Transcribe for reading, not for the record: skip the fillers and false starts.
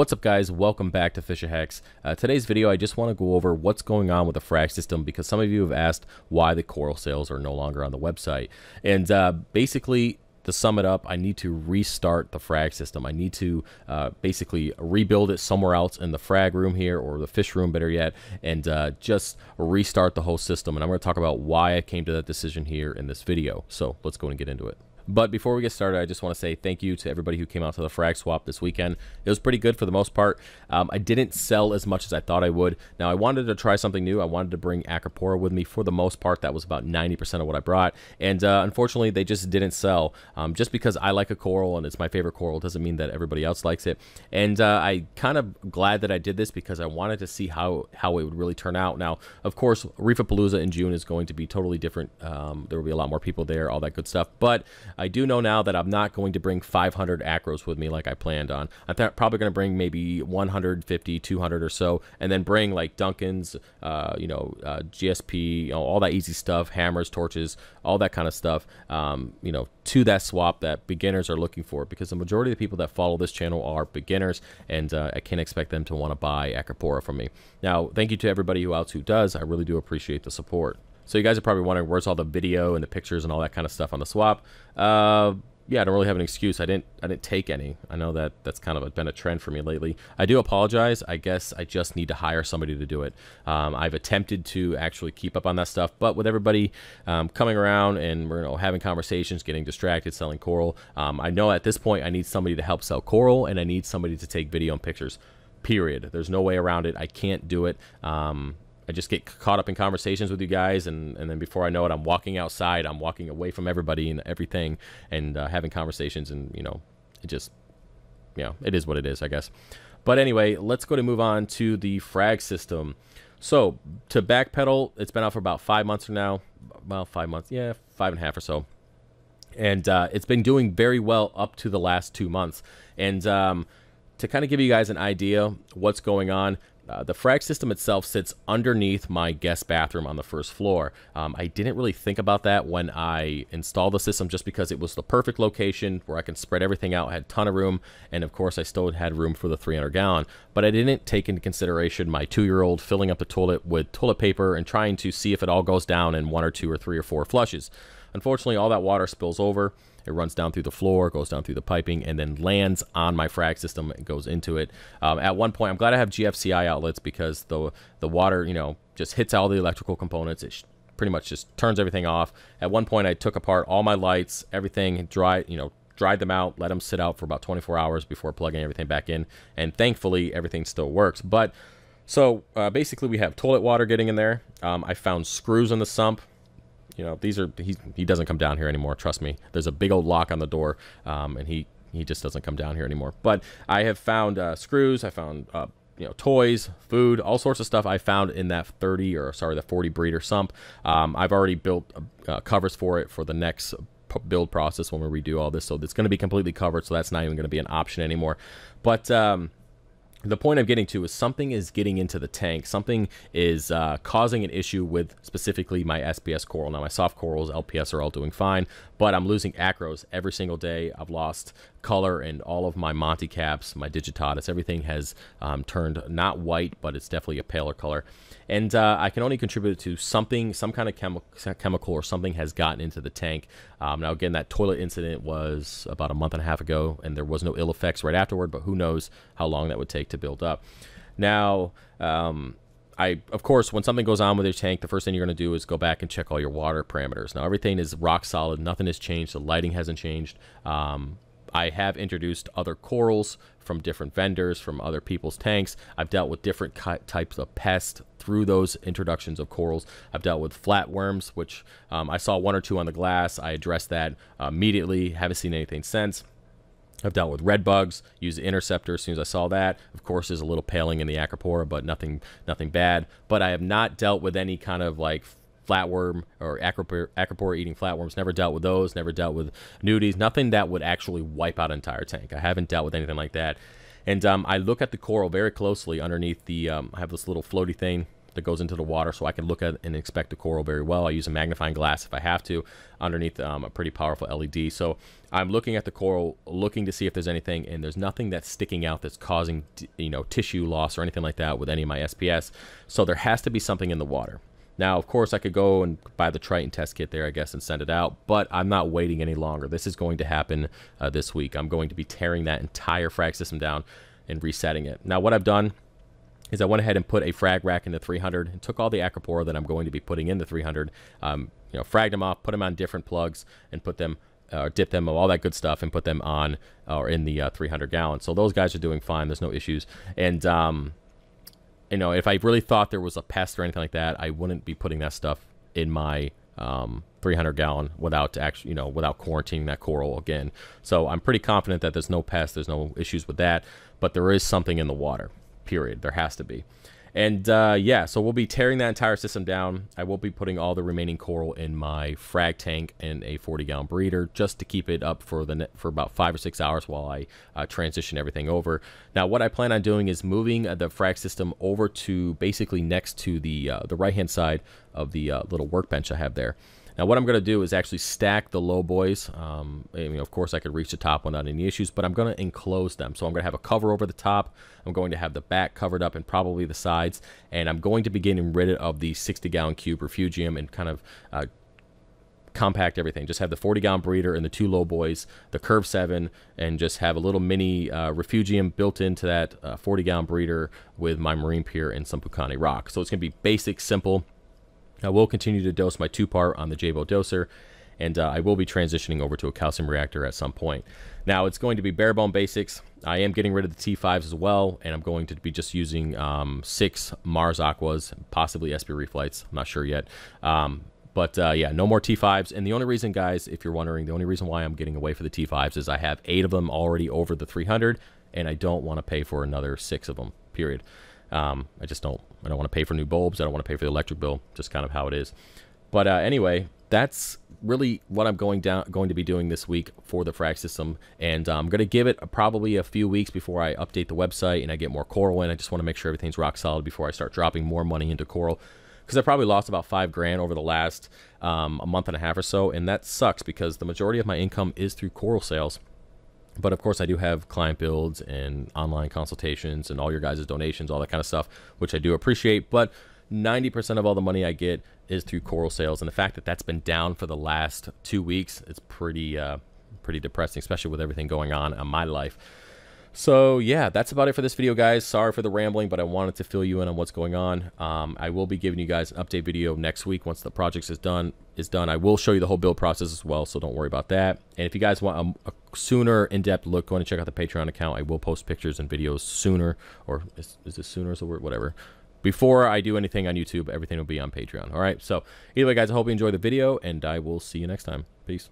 What's up, guys? Welcome back to FishOfHex. Today's video, I just want to go over what's going on with the Frag system because some of you have asked why the coral sales are no longer on the website. And basically, to sum it up, I need to restart the Frag system. I need to basically rebuild it somewhere else in the Frag room here, or the fish room, better yet, and just restart the whole system. And I'm going to talk about why I came to that decision here in this video. So let's go and get into it. But before we get started, I just want to say thank you to everybody who came out to the Frag swap this weekend. It was pretty good for the most part. I didn't sell as much as I thought I would. Now, I wanted to try something new. I wanted to bring Acropora with me for the most part. That was about 90% of what I brought. And unfortunately, they just didn't sell. Just because I like a coral and it's my favorite coral doesn't mean that everybody else likes it. And I kind of glad that I did this because I wanted to see how it would really turn out. Now, of course, Reefapalooza in June is going to be totally different. There will be a lot more people there, all that good stuff. But I do know now that I'm not going to bring 500 acros with me like I planned on. I'm probably going to bring maybe 150, 200 or so, and then bring like Duncan's, GSP, all that easy stuff, hammers, torches, all that kind of stuff, to that swap that beginners are looking for, because the majority of the people that follow this channel are beginners, and I can't expect them to want to buy Acropora from me. Now, thank you to everybody else who does. I really do appreciate the support. So you guys are probably wondering, where's all the video and the pictures and all that kind of stuff on the swap? Yeah, I don't really have an excuse. I didn't take any. I know that that's kind of been a trend for me lately. I do apologize. I guess I just need to hire somebody to do it. I've attempted to actually keep up on that stuff, but with everybody coming around and we're having conversations, getting distracted, selling coral, I know at this point I need somebody to help sell coral, and I need somebody to take video and pictures. Period. There's no way around it. I can't do it. I just get caught up in conversations with you guys, and then before I know it, I'm walking outside, I'm walking away from everybody and everything, and having conversations, and it just, it is what it is, I guess. But anyway, let's go to move on to the Frag system. So to backpedal, it's been out for about 5 months now. Well, 5 months, yeah, 5.5 or so. And it's been doing very well up to the last 2 months. And to kind of give you guys an idea what's going on, the Frag system itself sits underneath my guest bathroom on the first floor. I didn't really think about that when I installed the system, just because it was the perfect location where I can spread everything out. I had a ton of room, and of course I still had room for the 300-gallon. But I didn't take into consideration my 2-year-old filling up the toilet with toilet paper and trying to see if it all goes down in 1 or 2 or 3 or 4 flushes. Unfortunately, all that water spills over. It runs down through the floor, goes down through the piping, and then lands on my Frag system and goes into it. At one point, I'm glad I have GFCI outlets, because the water, just hits all the electrical components. It pretty much just turns everything off. At one point, I took apart all my lights, everything, dried them out, let them sit out for about 24 hours before plugging everything back in, and thankfully, everything still works. But so basically, we have toilet water getting in there. I found screws in the sump. These are, he doesn't come down here anymore, trust me. There's a big old lock on the door, and he just doesn't come down here anymore. But I have found screws, I found toys, food, all sorts of stuff I found in that the 40 breeder sump. I've already built covers for it for the next build process when we redo all this, so it's going to be completely covered, so that's not even going to be an option anymore. But the point I'm getting to is something is getting into the tank. Something is causing an issue with specifically my SPS coral. Now, my soft corals, LPS, are all doing fine, but I'm losing acros every single day. I've lost color in all of my Monty caps, my digitatus. Everything has turned not white, but it's definitely a paler color. And I can only contribute it to something, some kind of chemical or something has gotten into the tank. Now, again, that toilet incident was about a month and a half ago, and there was no ill effects right afterward, but who knows how long that would take to build up. Now, of course, when something goes on with your tank, the first thing you're going to do is go back and check all your water parameters. Now, everything is rock solid. Nothing has changed. The lighting hasn't changed. I have introduced other corals from different vendors, from other people's tanks. I've dealt with different types of pests through those introductions of corals. I've dealt with flatworms, which I saw 1 or 2 on the glass. I addressed that immediately. Haven't seen anything since. I've dealt with red bugs, used the interceptor as soon as I saw that. Of course, there's a little paling in the Acropora, but nothing bad. But I have not dealt with any kind of like flatworm or Acropora eating flatworms. Never dealt with those. Never dealt with nudies. Nothing that would actually wipe out an entire tank. I haven't dealt with anything like that. And I look at the coral very closely underneath the, I have this little floaty thing that goes into the water, so I can look at and inspect the coral very well. I use a magnifying glass if I have to underneath a pretty powerful LED. So I'm looking at the coral, looking to see if there's anything, and there's nothing that's sticking out that's causing, you know, tissue loss or anything like that with any of my SPS. So there has to be something in the water. Now, of course, I could go and buy the Triton test kit there, I guess, and send it out, but I'm not waiting any longer. This is going to happen this week. I'm going to be tearing that entire frag system down and resetting it. Now, what I've done is I went ahead and put a frag rack in the 300 and took all the Acropora that I'm going to be putting in the 300, you know, fragged them off, put them on different plugs, and put them, dip them, all that good stuff, and put them on or in the 300 gallon. So those guys are doing fine. There's no issues. And you know, if I really thought there was a pest or anything like that, I wouldn't be putting that stuff in my 300 gallon without actually, you know, without quarantining that coral again. So I'm pretty confident that there's no pest, there's no issues with that, but there is something in the water, period. There has to be. And yeah, so we'll be tearing that entire system down. I will be putting all the remaining coral in my frag tank and a 40-gallon breeder just to keep it up for about 5 or 6 hours while I transition everything over. Now, what I plan on doing is moving the frag system over to basically next to the right-hand side of the little workbench I have there. Now, what I'm going to do is actually stack the low boys. I mean, of course, I could reach the top without any issues, but I'm going to enclose them. So I'm going to have a cover over the top. I'm going to have the back covered up and probably the sides. And I'm going to be getting rid of the 60-gallon cube refugium and kind of compact everything. Just have the 40-gallon breeder and the 2 low boys, the Curve 7, and just have a little mini refugium built into that 40-gallon breeder with my marine pier and some Pucani rock. So it's going to be basic, simple. I will continue to dose my 2-part on the Jabo doser, and I will be transitioning over to a calcium reactor at some point. Now, it's going to be bare bone basics. I am getting rid of the T5s as well, and I'm going to be just using 6 Mars Aquas, possibly SP Reflights. I'm not sure yet. But yeah, no more T5s. And the only reason, guys, if you're wondering, the only reason why I'm getting away for the T5s is I have 8 of them already over the 300, and I don't want to pay for another 6 of them, period. I just don't. I don't want to pay for new bulbs. I don't want to pay for the electric bill. Just kind of how it is. But anyway, that's really what I'm going to be doing this week for the frag system. And I'm going to give it probably a few weeks before I update the website and I get more coral in. I just want to make sure everything's rock solid before I start dropping more money into coral. Because I probably lost about $5 grand over the last a month and a half or so. And that sucks because the majority of my income is through coral sales. But of course, I do have client builds and online consultations and all your guys' donations, all that kind of stuff, which I do appreciate. But 90% of all the money I get is through coral sales. And the fact that that's been down for the last 2 weeks, it's pretty depressing, especially with everything going on in my life. So yeah, that's about it for this video, guys. Sorry for the rambling, but I wanted to fill you in on what's going on. I will be giving you guys an update video next week once the project is done. I will show you the whole build process as well, so don't worry about that. And if you guys want a sooner in-depth look, go and check out the Patreon account. I will post pictures and videos sooner, or is this sooner as a word? Whatever. Before I do anything on YouTube, everything will be on Patreon. All right, so either way, guys, I hope you enjoyed the video, and I will see you next time. Peace.